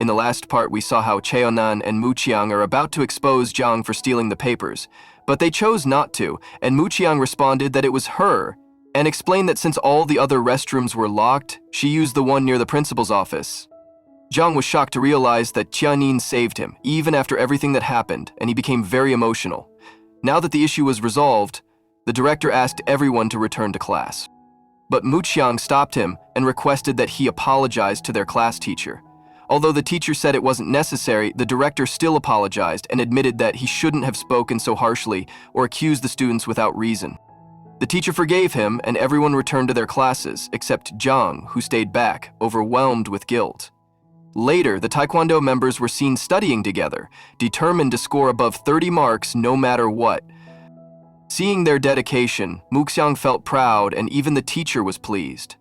In the last part, we saw how Cheonan and Muqiang are about to expose Jiang for stealing the papers, but they chose not to, and Muqiang responded that it was her, and explained that since all the other restrooms were locked, she used the one near the principal's office. Jiang was shocked to realize that Tianin saved him, even after everything that happened, and he became very emotional. Now that the issue was resolved, the director asked everyone to return to class. But Muqiang stopped him and requested that he apologize to their class teacher. Although the teacher said it wasn't necessary, the director still apologized and admitted that he shouldn't have spoken so harshly or accused the students without reason. The teacher forgave him, and everyone returned to their classes, except Jiang, who stayed back, overwhelmed with guilt. Later, the Taekwondo members were seen studying together, determined to score above 30 marks no matter what. Seeing their dedication, Muqiang felt proud, and even the teacher was pleased.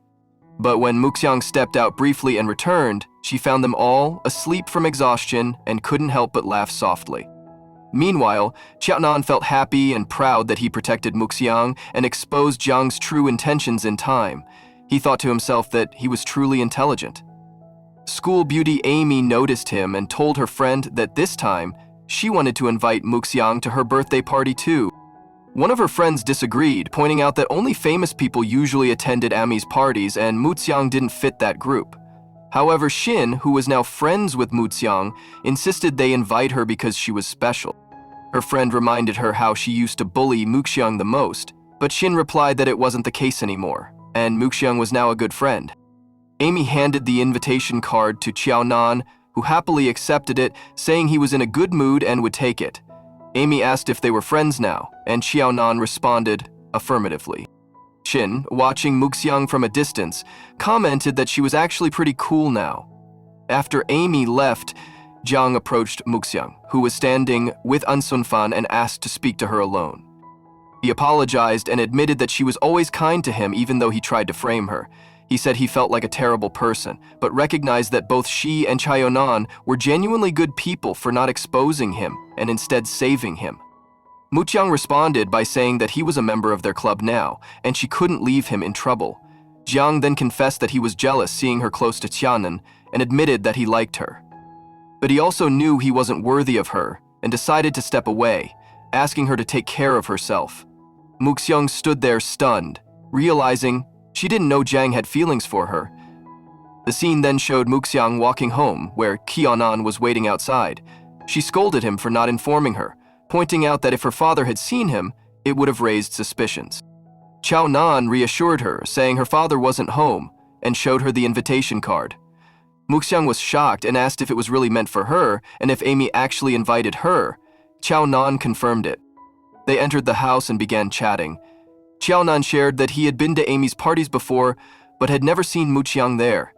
But when Muqiang stepped out briefly and returned, she found them all asleep from exhaustion and couldn't help but laugh softly. Meanwhile, Qiaonan felt happy and proud that he protected Muqiang and exposed Jiang's true intentions in time. He thought to himself that he was truly intelligent. School beauty Amy noticed him and told her friend that this time, she wanted to invite Muqiang to her birthday party too. One of her friends disagreed, pointing out that only famous people usually attended Amy's parties and Muqiang didn't fit that group. However, Shin, who was now friends with Muqiang, insisted they invite her because she was special. Her friend reminded her how she used to bully Muqiang the most, but Shin replied that it wasn't the case anymore, and Muqiang was now a good friend. Amy handed the invitation card to Qiaonan, who happily accepted it, saying he was in a good mood and would take it. Amy asked if they were friends now, and Qiaonan responded affirmatively. Shin, watching Muqiang from a distance, commented that she was actually pretty cool now. After Amy left, Jiang approached Muqiang, who was standing with An Sunfan, and asked to speak to her alone. He apologized and admitted that she was always kind to him even though he tried to frame her. He said he felt like a terrible person, but recognized that both she and Qiaonan were genuinely good people for not exposing him and instead saving him. Muqiang responded by saying that he was a member of their club now, and she couldn't leave him in trouble. Jiang then confessed that he was jealous seeing her close to Tianan and admitted that he liked her. But he also knew he wasn't worthy of her and decided to step away, asking her to take care of herself. Muqiang stood there stunned, realizing she didn't know Jiang had feelings for her. The scene then showed Muqiang walking home, where Qiaonan was waiting outside. She scolded him for not informing her, pointing out that if her father had seen him, it would have raised suspicions. Qiaonan reassured her, saying her father wasn't home, and showed her the invitation card. Muqiang was shocked and asked if it was really meant for her and if Amy actually invited her. Qiaonan confirmed it. They entered the house and began chatting. Qiaonan shared that he had been to Amy's parties before, but had never seen Muqiang there.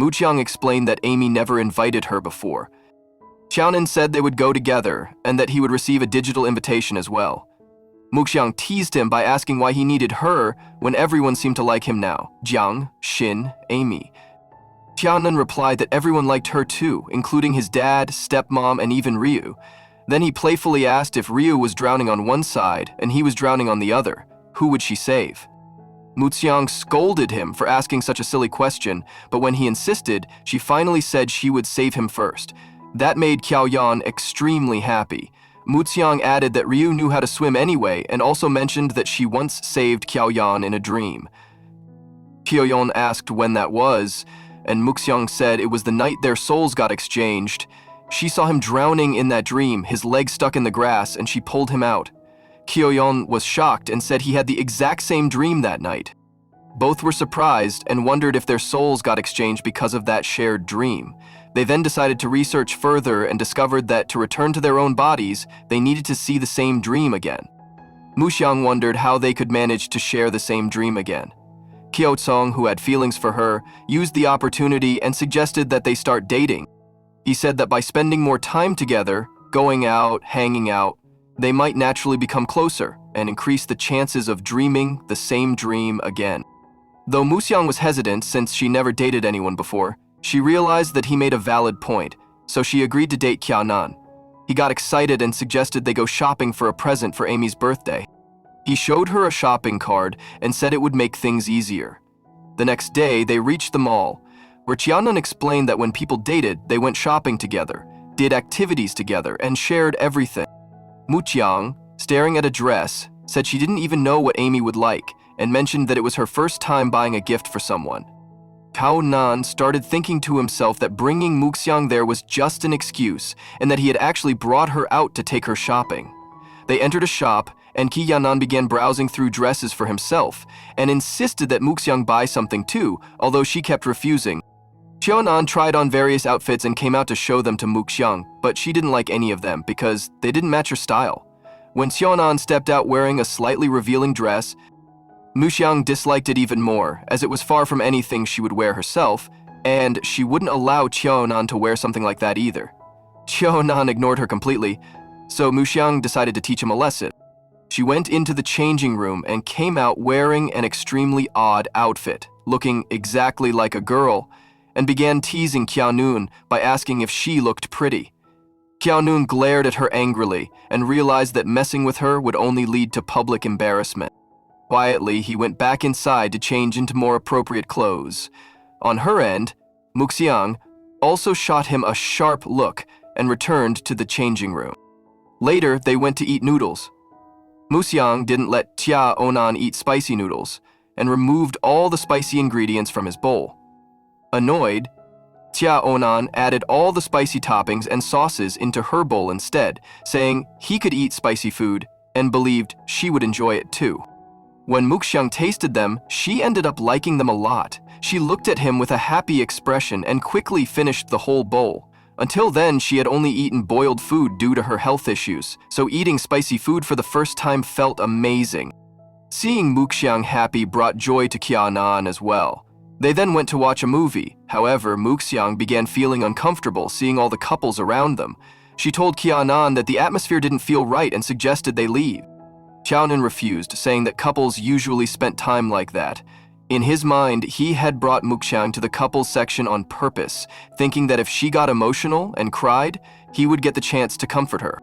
Muqiang explained that Amy never invited her before. Qiaonan said they would go together and that he would receive a digital invitation as well. Muqiang teased him by asking why he needed her when everyone seemed to like him now: Jiang, Shin, Amy. Qiaonan replied that everyone liked her too, including his dad, stepmom, and even Ryu. Then he playfully asked if Ryu was drowning on one side and he was drowning on the other. Who would she save? Muqiang scolded him for asking such a silly question, but when he insisted, she finally said she would save him first. That made Qiaoyan extremely happy. Muqiang added that Ryu knew how to swim anyway and also mentioned that she once saved Qiaoyan in a dream. Qiaoyan asked when that was, and Muqiang said it was the night their souls got exchanged. She saw him drowning in that dream, his legs stuck in the grass, and she pulled him out. Qiaoyan was shocked and said he had the exact same dream that night. Both were surprised and wondered if their souls got exchanged because of that shared dream. They then decided to research further and discovered that to return to their own bodies, they needed to see the same dream again. Muqiang wondered how they could manage to share the same dream again. Qiaocong, who had feelings for her, used the opportunity and suggested that they start dating. He said that by spending more time together, going out, hanging out, they might naturally become closer and increase the chances of dreaming the same dream again. Though Muqiang was hesitant since she never dated anyone before, she realized that he made a valid point, so she agreed to date Qiaonan. He got excited and suggested they go shopping for a present for Amy's birthday. He showed her a shopping card and said it would make things easier. The next day, they reached the mall. where Qiaonan explained that when people dated, they went shopping together, did activities together, and shared everything. Mu Qiang, staring at a dress, said she didn't even know what Amy would like, and mentioned that it was her first time buying a gift for someone. Cao Nan started thinking to himself that bringing Mu Xiang there was just an excuse, and that he had actually brought her out to take her shopping. They entered a shop, and Qi Yanan began browsing through dresses for himself, and insisted that Mu Xiang buy something too, although she kept refusing. Qiaonan tried on various outfits and came out to show them to Mu Xiang, but she didn't like any of them because they didn't match her style. When Qiaonan stepped out wearing a slightly revealing dress, Mu Xiang disliked it even more, as it was far from anything she would wear herself, and she wouldn't allow Qiaonan to wear something like that either. Qiaonan ignored her completely, so Mu Xiang decided to teach him a lesson. She went into the changing room and came out wearing an extremely odd outfit, looking exactly like a girl, and began teasing Qiaonun by asking if she looked pretty. Qiaonun glared at her angrily and realized that messing with her would only lead to public embarrassment. Quietly, he went back inside to change into more appropriate clothes. On her end, Mu Xiang also shot him a sharp look and returned to the changing room. Later, they went to eat noodles. Mu Xiang didn't let Tia Onan eat spicy noodles and removed all the spicy ingredients from his bowl. Annoyed, Tia Onan added all the spicy toppings and sauces into her bowl instead, saying he could eat spicy food and believed she would enjoy it too. When Mu Xiang tasted them, she ended up liking them a lot. She looked at him with a happy expression and quickly finished the whole bowl. Until then, she had only eaten boiled food due to her health issues, so eating spicy food for the first time felt amazing. Seeing Mu Xiang happy brought joy to Qiaonan as well. They then went to watch a movie. However, Mu Xiang began feeling uncomfortable seeing all the couples around them. She told Qiaonan that the atmosphere didn't feel right and suggested they leave. Qiaonan refused, saying that couples usually spent time like that. In his mind, he had brought Mu Xiang to the couples section on purpose, thinking that if she got emotional and cried, he would get the chance to comfort her.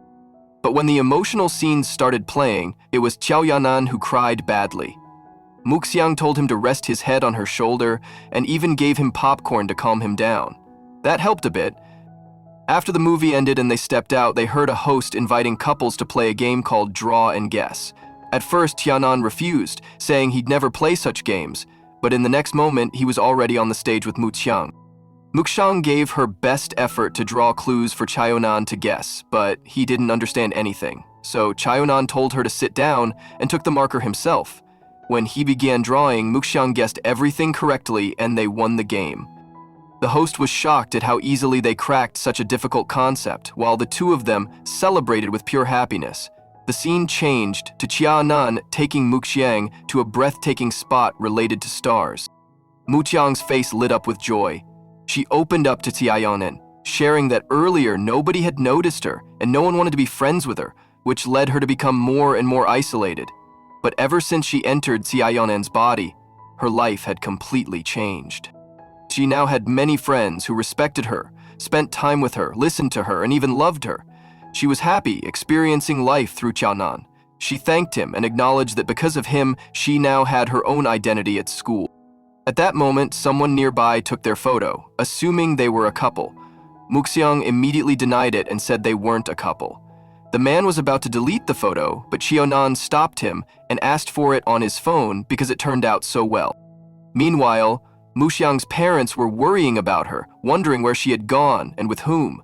But when the emotional scenes started playing, it was Qiao Yanan who cried badly. Mu Xiang told him to rest his head on her shoulder and even gave him popcorn to calm him down. That helped a bit. After the movie ended and they stepped out, they heard a host inviting couples to play a game called Draw and Guess. At first, Tianan refused, saying he'd never play such games, but in the next moment, he was already on the stage with Mu Xiang. Mu Xiang gave her best effort to draw clues for Chayonan to guess, but he didn't understand anything. So Chayonan told her to sit down and took the marker himself. When he began drawing, Mu Xiang guessed everything correctly and they won the game. The host was shocked at how easily they cracked such a difficult concept, while the two of them celebrated with pure happiness. The scene changed to Qiaonan taking Mu Xiang to a breathtaking spot related to stars. Mu Xiang's face lit up with joy. She opened up to Tiayonan, sharing that earlier nobody had noticed her and no one wanted to be friends with her, which led her to become more and more isolated. But ever since she entered Tiayonan's body, her life had completely changed. She now had many friends who respected her, spent time with her, listened to her, and even loved her. She was happy, experiencing life through Qiaonan. She thanked him and acknowledged that because of him, she now had her own identity at school. At that moment, someone nearby took their photo, assuming they were a couple. Mu Xiang immediately denied it and said they weren't a couple. The man was about to delete the photo, but Qiaonan stopped him and asked for it on his phone because it turned out so well. Meanwhile, Mu Xiang's parents were worrying about her, wondering where she had gone and with whom.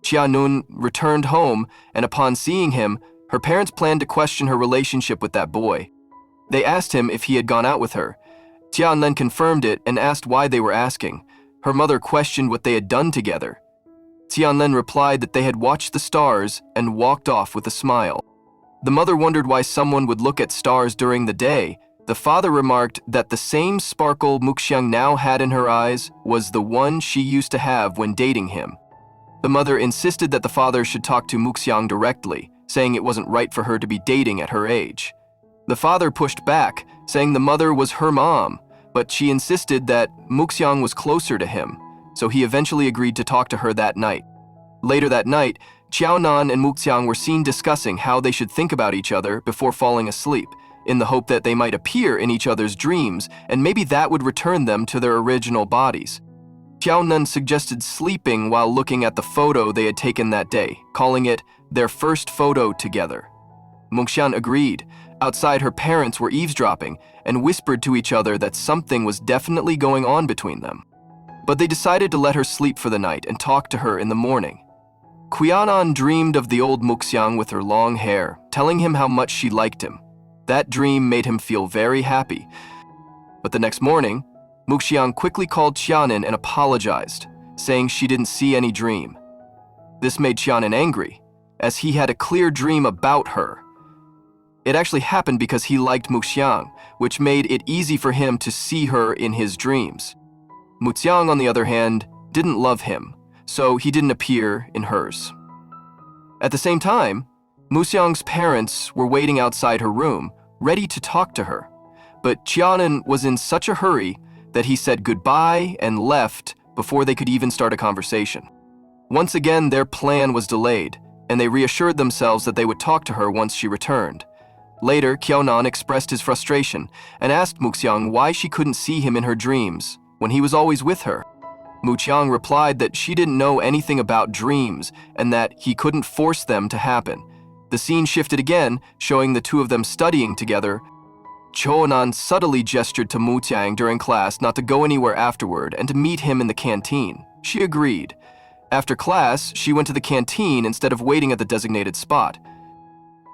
Qianun returned home, and upon seeing him, her parents planned to question her relationship with that boy. They asked him if he had gone out with her. Tian then confirmed it and asked why they were asking. Her mother questioned what they had done together. Tianlen replied that they had watched the stars and walked off with a smile. The mother wondered why someone would look at stars during the day. The father remarked that the same sparkle Mu Xiang now had in her eyes was the one she used to have when dating him. The mother insisted that the father should talk to Mu Xiang directly, saying it wasn't right for her to be dating at her age. The father pushed back, saying the mother was her mom, but she insisted that Mu Xiang was closer to him, so he eventually agreed to talk to her that night. Later that night, Qiaonan and Mu Xiang were seen discussing how they should think about each other before falling asleep, in the hope that they might appear in each other's dreams and maybe that would return them to their original bodies. Qiaonan suggested sleeping while looking at the photo they had taken that day, calling it their first photo together. Muxian agreed. Outside, her parents were eavesdropping and whispered to each other that something was definitely going on between them. But they decided to let her sleep for the night and talk to her in the morning. Qiaonan dreamed of the old Muxiang with her long hair, telling him how much she liked him. That dream made him feel very happy. But the next morning, Muxiang quickly called Qiaonan and apologized, saying she didn't see any dream. This made Qiaonan angry, as he had a clear dream about her. It actually happened because he liked Muxiang, which made it easy for him to see her in his dreams. Muxiang, on the other hand, didn't love him, so he didn't appear in hers. At the same time, Muxiang's parents were waiting outside her room, ready to talk to her. But Qiaonan was in such a hurry that he said goodbye and left before they could even start a conversation. Once again, their plan was delayed, and they reassured themselves that they would talk to her once she returned. Later, Qiaonan expressed his frustration and asked Muxiang why she couldn't see him in her dreams when he was always with her. Muxiang replied that she didn't know anything about dreams and that he couldn't force them to happen. The scene shifted again, showing the two of them studying together. Qiaonan subtly gestured to Muxiang during class not to go anywhere afterward and to meet him in the canteen. She agreed. After class, she went to the canteen instead of waiting at the designated spot.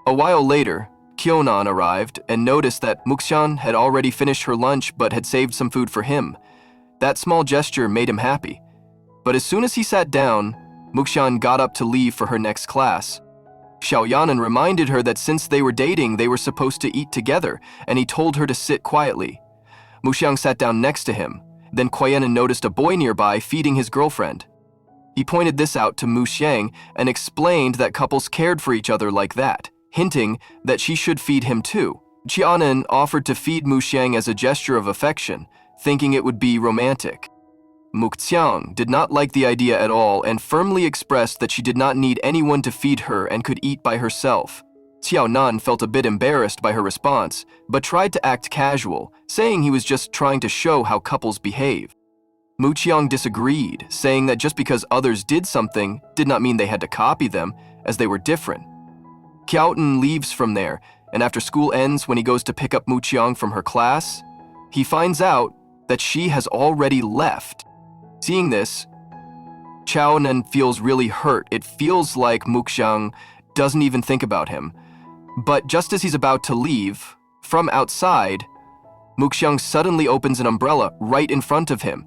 A while later, Qiaonan arrived and noticed that Muxiang had already finished her lunch but had saved some food for him. That small gesture made him happy. But as soon as he sat down, Muxiang got up to leave for her next class. Xiaoyanan reminded her that since they were dating, they were supposed to eat together, and he told her to sit quietly. Muxiang sat down next to him. Then Qiaonan noticed a boy nearby feeding his girlfriend. He pointed this out to Muxiang and explained that couples cared for each other like that, hinting that she should feed him too. Qiaonan offered to feed Muxiang as a gesture of affection, thinking it would be romantic. Muxiang did not like the idea at all and firmly expressed that she did not need anyone to feed her and could eat by herself. Qiaonan felt a bit embarrassed by her response, but tried to act casual, saying he was just trying to show how couples behave. Muxiang disagreed, saying that just because others did something did not mean they had to copy them, as they were different. Qiaonan leaves from there, and after school ends, when he goes to pick up Muxiang from her class, he finds out that she has already left. Seeing this, Qiaonan feels really hurt. It feels like Muxiang doesn't even think about him. But just as he's about to leave, from outside, Muxiang suddenly opens an umbrella right in front of him.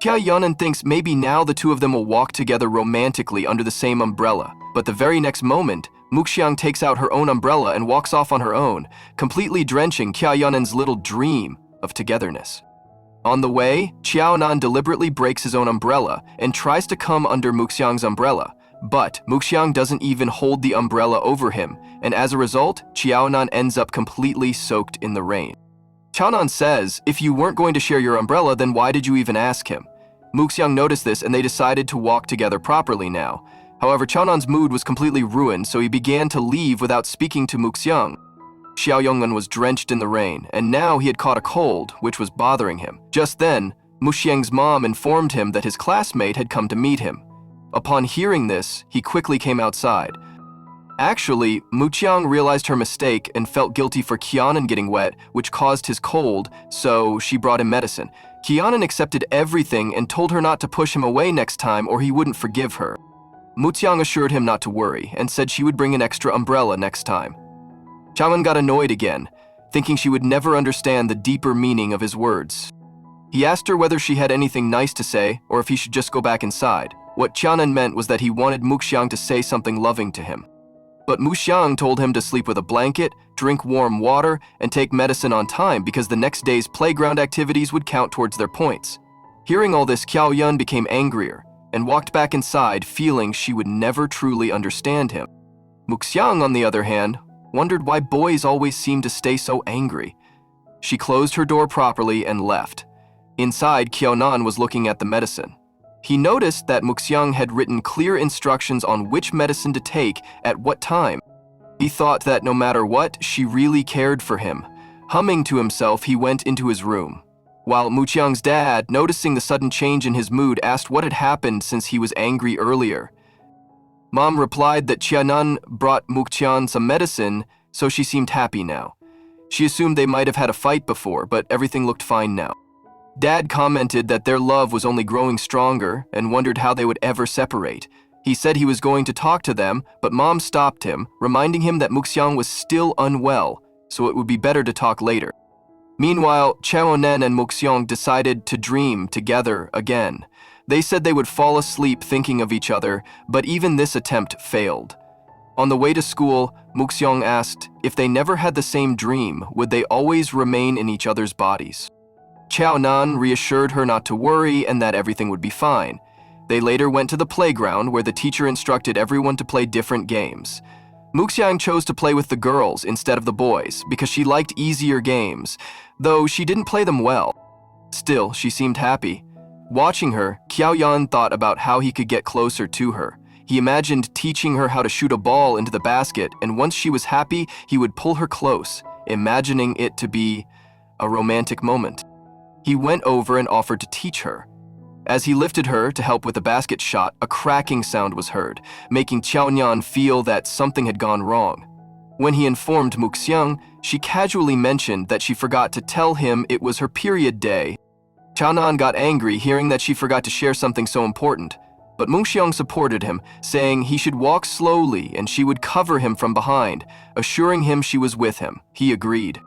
Qiaonan thinks maybe now the two of them will walk together romantically under the same umbrella. But the very next moment, Muxiang takes out her own umbrella and walks off on her own, completely drenching Qiaoyanan's little dream of togetherness. On the way, Qiaonan deliberately breaks his own umbrella and tries to come under Muxiang's umbrella, but Muxiang doesn't even hold the umbrella over him, and as a result, Qiaonan ends up completely soaked in the rain. Qiaonan says, if you weren't going to share your umbrella, then why did you even ask him? Muxiang noticed this and they decided to walk together properly now. However, Qiaonan's mood was completely ruined, so he began to leave without speaking to Muxiang. Xiaoyongan was drenched in the rain, and now he had caught a cold, which was bothering him. Just then, Muxiang's mom informed him that his classmate had come to meet him. Upon hearing this, he quickly came outside. Actually, Muxiang realized her mistake and felt guilty for Qiaonan getting wet, which caused his cold, so she brought him medicine. Qiaonan accepted everything and told her not to push him away next time or he wouldn't forgive her. Muxiang assured him not to worry and said she would bring an extra umbrella next time. Qiaonan got annoyed again, thinking she would never understand the deeper meaning of his words. He asked her whether she had anything nice to say or if he should just go back inside. What Qiaonan meant was that he wanted Muxiang to say something loving to him. But Muxiang told him to sleep with a blanket, drink warm water, and take medicine on time because the next day's playground activities would count towards their points. Hearing all this, Qiaoyan became angrier and walked back inside, feeling she would never truly understand him. Muxiang, on the other hand, wondered why boys always seemed to stay so angry. She closed her door properly and left. Inside, Qiaonan was looking at the medicine. He noticed that Muxiang had written clear instructions on which medicine to take at what time. He thought that no matter what, she really cared for him. Humming to himself, he went into his room. while Muqiang's dad, noticing the sudden change in his mood, asked what had happened since he was angry earlier. Mom replied that Qianan brought Muqiang some medicine, so she seemed happy now. She assumed they might have had a fight before, but everything looked fine now. Dad commented that their love was only growing stronger and wondered how they would ever separate. He said he was going to talk to them, but Mom stopped him, reminding him that Muqiang was still unwell, so it would be better to talk later. Meanwhile, Cheonan and Muqiang decided to dream together again. They said they would fall asleep thinking of each other, but even this attempt failed. On the way to school, Muqiang asked if they never had the same dream, would they always remain in each other's bodies? Cheonan reassured her not to worry and that everything would be fine. They later went to the playground where the teacher instructed everyone to play different games. Muqiang chose to play with the girls instead of the boys because she liked easier games, though she didn't play them well. Still, she seemed happy. Watching her, Qiaoyan thought about how he could get closer to her. He imagined teaching her how to shoot a ball into the basket, and once she was happy, he would pull her close, imagining it to be a romantic moment. He went over and offered to teach her. As he lifted her to help with the basket shot, a cracking sound was heard, making Qiaonan feel that something had gone wrong. When he informed Muqiang, she casually mentioned that she forgot to tell him it was her period day. Qiaonan got angry hearing that she forgot to share something so important, but Muqiang supported him, saying he should walk slowly and she would cover him from behind, assuring him she was with him. He agreed.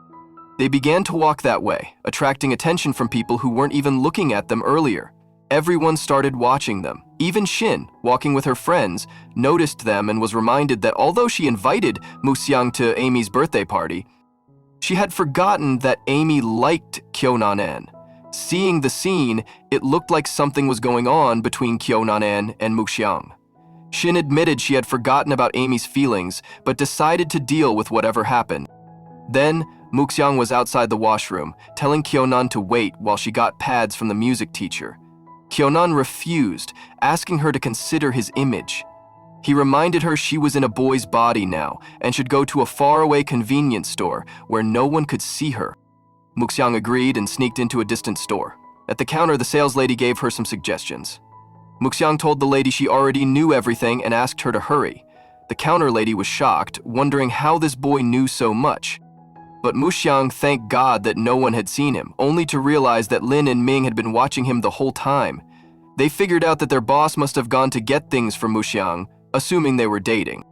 They began to walk that way, attracting attention from people who weren't even looking at them earlier. Everyone started watching them. Even Xin, walking with her friends, noticed them and was reminded that although she invited Muqiang to Amy's birthday party, she had forgotten that Amy liked Qiaonan. Seeing the scene, it looked like something was going on between Qiaonan and Muqiang. Xin admitted she had forgotten about Amy's feelings, but decided to deal with whatever happened. Then, Muqiang was outside the washroom, telling Qiaonan to wait while she got pads from the music teacher. Qiaonan refused, asking her to consider his image. He reminded her she was in a boy's body now and should go to a faraway convenience store where no one could see her. Muqiang agreed and sneaked into a distant store. At the counter, the sales lady gave her some suggestions. Muqiang told the lady she already knew everything and asked her to hurry. The counter lady was shocked, wondering how this boy knew so much. But Muqiang thanked God that no one had seen him, only to realize that Lin and Ming had been watching him the whole time. They figured out that their boss must have gone to get things from Muqiang, assuming they were dating.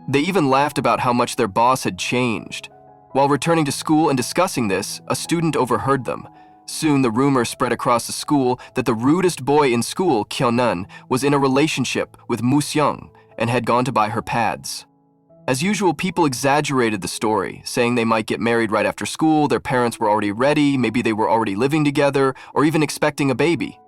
They even laughed about how much their boss had changed. While returning to school and discussing this, a student overheard them. Soon the rumor spread across the school that the rudest boy in school, Qiaonan, was in a relationship with Muqiang and had gone to buy her pads. As usual, people exaggerated the story, saying they might get married right after school, their parents were already ready, maybe they were already living together, or even expecting a baby.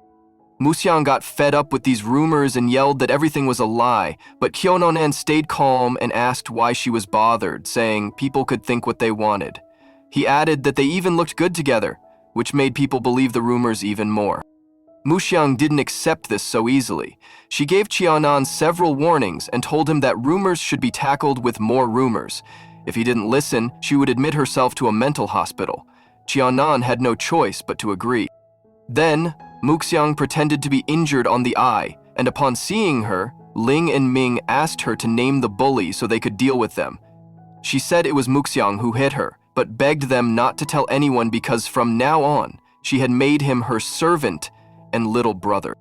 Muqiang got fed up with these rumors and yelled that everything was a lie, but Qiaonan stayed calm and asked why she was bothered, saying people could think what they wanted. He added that they even looked good together, which made people believe the rumors even more. Muqiang didn't accept this so easily. She gave Qiaonan several warnings and told him that rumors should be tackled with more rumors. If he didn't listen, she would admit herself to a mental hospital. Qiaonan had no choice but to agree. Then, Muqiang pretended to be injured on the eye, and upon seeing her, Ling and Ming asked her to name the bully so they could deal with them. She said it was Muqiang who hit her, but begged them not to tell anyone because from now on, she had made him her servant and little brother.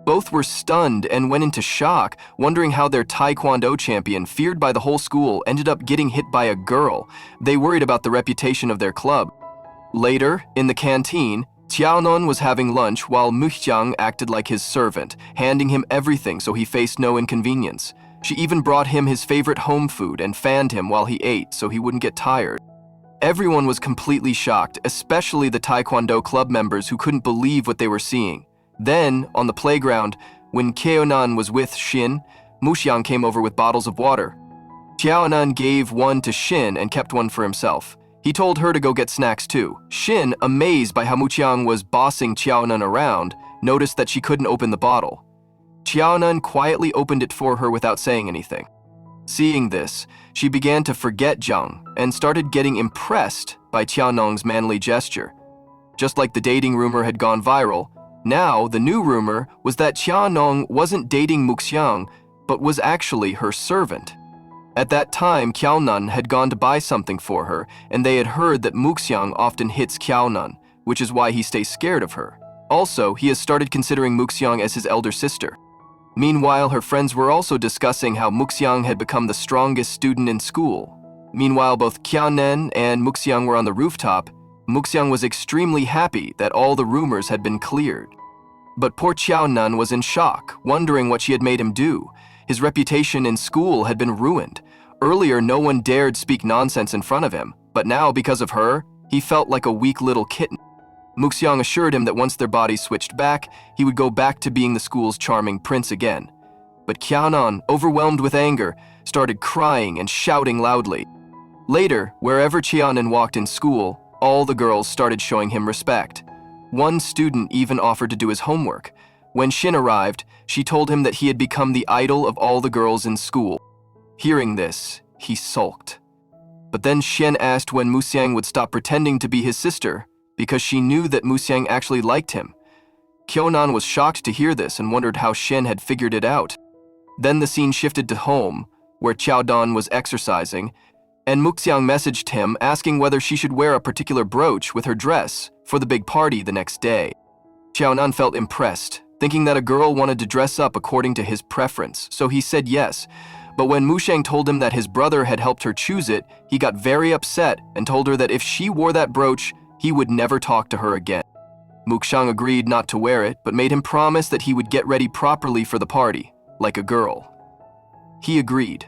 Both were stunned and went into shock, wondering how their Taekwondo champion, feared by the whole school, ended up getting hit by a girl. They worried about the reputation of their club. Later, in the canteen, Qiaonan was having lunch while Muqiang acted like his servant, handing him everything so he faced no inconvenience. She even brought him his favorite home food and fanned him while he ate so he wouldn't get tired. Everyone was completely shocked, especially the Taekwondo club members who couldn't believe what they were seeing. Then, on the playground, when Qiaonan was with Xin, Muqiang came over with bottles of water. Qiaonan gave one to Xin and kept one for himself. He told her to go get snacks too. Xin, amazed by how Muqiang was bossing Qiaonan around, noticed that she couldn't open the bottle. Qiaonan quietly opened it for her without saying anything. Seeing this, she began to forget Zhang and started getting impressed by Qiaonan's manly gesture. Just like the dating rumor had gone viral, now the new rumor was that Qianong wasn't dating Muxiang, but was actually her servant. At that time, Qiaonan had gone to buy something for her, and they had heard that Muxiang often hits Qiaonan, which is why he stays scared of her. Also, he has started considering Muxiang as his elder sister. Meanwhile, her friends were also discussing how Muxiang had become the strongest student in school. Meanwhile, both Qiaonan and Muxiang were on the rooftop. Muxiang was extremely happy that all the rumors had been cleared. But poor Qiaonan was in shock, wondering what she had made him do. His reputation in school had been ruined. Earlier, no one dared speak nonsense in front of him, but now, because of her, he felt like a weak little kitten. Muxiang assured him that once their bodies switched back, he would go back to being the school's charming prince again. But Qiaonan, overwhelmed with anger, started crying and shouting loudly. Later, wherever Qiaonan walked in school, all the girls started showing him respect. One student even offered to do his homework. When Xin arrived, she told him that he had become the idol of all the girls in school. Hearing this, he sulked. But then Xin asked when Muxiang would stop pretending to be his sister, because she knew that Muxiang actually liked him. Qiaonan was shocked to hear this and wondered how Xin had figured it out. Then the scene shifted to home, where Qiaodan was exercising, and Muxiang messaged him asking whether she should wear a particular brooch with her dress for the big party the next day. Qiaonan felt impressed, thinking that a girl wanted to dress up according to his preference, so he said yes. But when Muxiang told him that his brother had helped her choose it, he got very upset and told her that if she wore that brooch, he would never talk to her again. Muxiang agreed not to wear it, but made him promise that he would get ready properly for the party, like a girl. He agreed.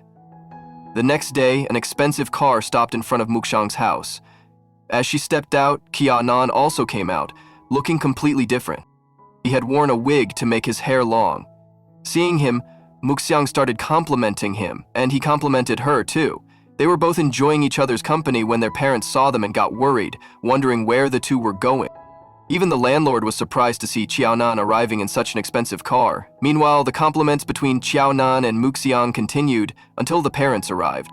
The next day, an expensive car stopped in front of Muxiang's house. As she stepped out, Qiaonan also came out, looking completely different. He had worn a wig to make his hair long. Seeing him, Muxiang started complimenting him, and he complimented her too. They were both enjoying each other's company when their parents saw them and got worried, wondering where the two were going. Even the landlord was surprised to see Qiaonan arriving in such an expensive car. Meanwhile, the compliments between Qiaonan and Muxiang continued until the parents arrived.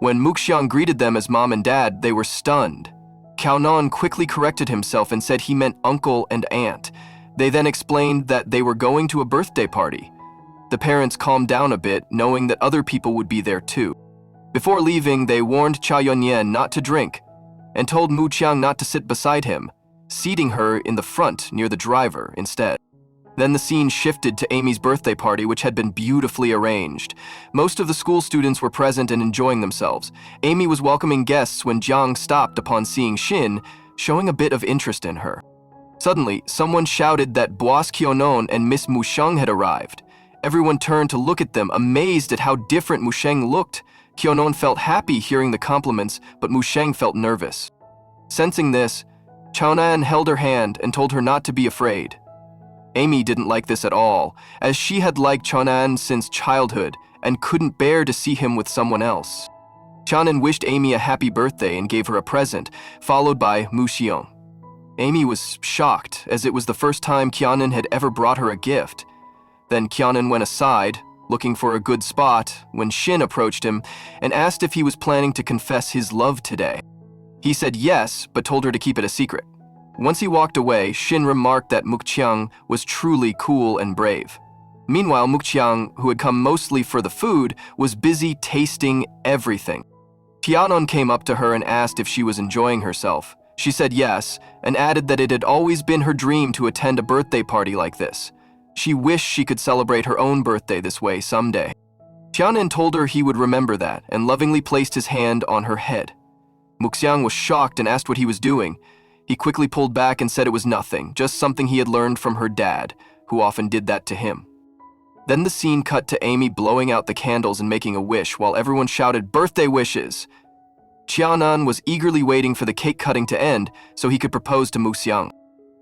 When Muxiang greeted them as mom and dad, they were stunned. Qiaonan quickly corrected himself and said he meant uncle and aunt. They then explained that they were going to a birthday party. The parents calmed down a bit, knowing that other people would be there too. Before leaving, they warned Cha Yunyan not to drink and told Muxiang not to sit beside him, seating her in the front near the driver instead. Then the scene shifted to Amy's birthday party, which had been beautifully arranged. Most of the school students were present and enjoying themselves. Amy was welcoming guests when Jiang stopped upon seeing Xin, showing a bit of interest in her. Suddenly, someone shouted that Boss Qiaonan and Miss Muxiang had arrived. Everyone turned to look at them, amazed at how different Muxiang looked. Qiaonan felt happy hearing the compliments, but Muxiang felt nervous. Sensing this, Qiaonan held her hand and told her not to be afraid. Amy didn't like this at all, as she had liked Qiaonan since childhood and couldn't bear to see him with someone else. Qiaonan wished Amy a happy birthday and gave her a present, followed by Muxiang. Amy was shocked, as it was the first time Qiaonan had ever brought her a gift. Then Qiaonan went aside, looking for a good spot, when Xin approached him and asked if he was planning to confess his love today. He said yes, but told her to keep it a secret. Once he walked away, Xin remarked that Muxiang was truly cool and brave. Meanwhile, Muxiang, who had come mostly for the food, was busy tasting everything. Qiaonan came up to her and asked if she was enjoying herself. She said yes, and added that it had always been her dream to attend a birthday party like this. She wished she could celebrate her own birthday this way someday. Qiaonan told her he would remember that and lovingly placed his hand on her head. Muxiang was shocked and asked what he was doing. He quickly pulled back and said it was nothing, just something he had learned from her dad, who often did that to him. Then the scene cut to Amy blowing out the candles and making a wish while everyone shouted birthday wishes. Qiaonan was eagerly waiting for the cake cutting to end so he could propose to Muxiang.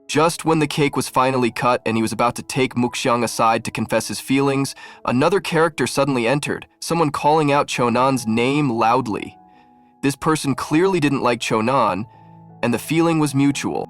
Just when the cake was finally cut and he was about to take Muxiang aside to confess his feelings, another character suddenly entered, someone calling out Qiaonan's name loudly. This person clearly didn't like Qiaonan, and the feeling was mutual.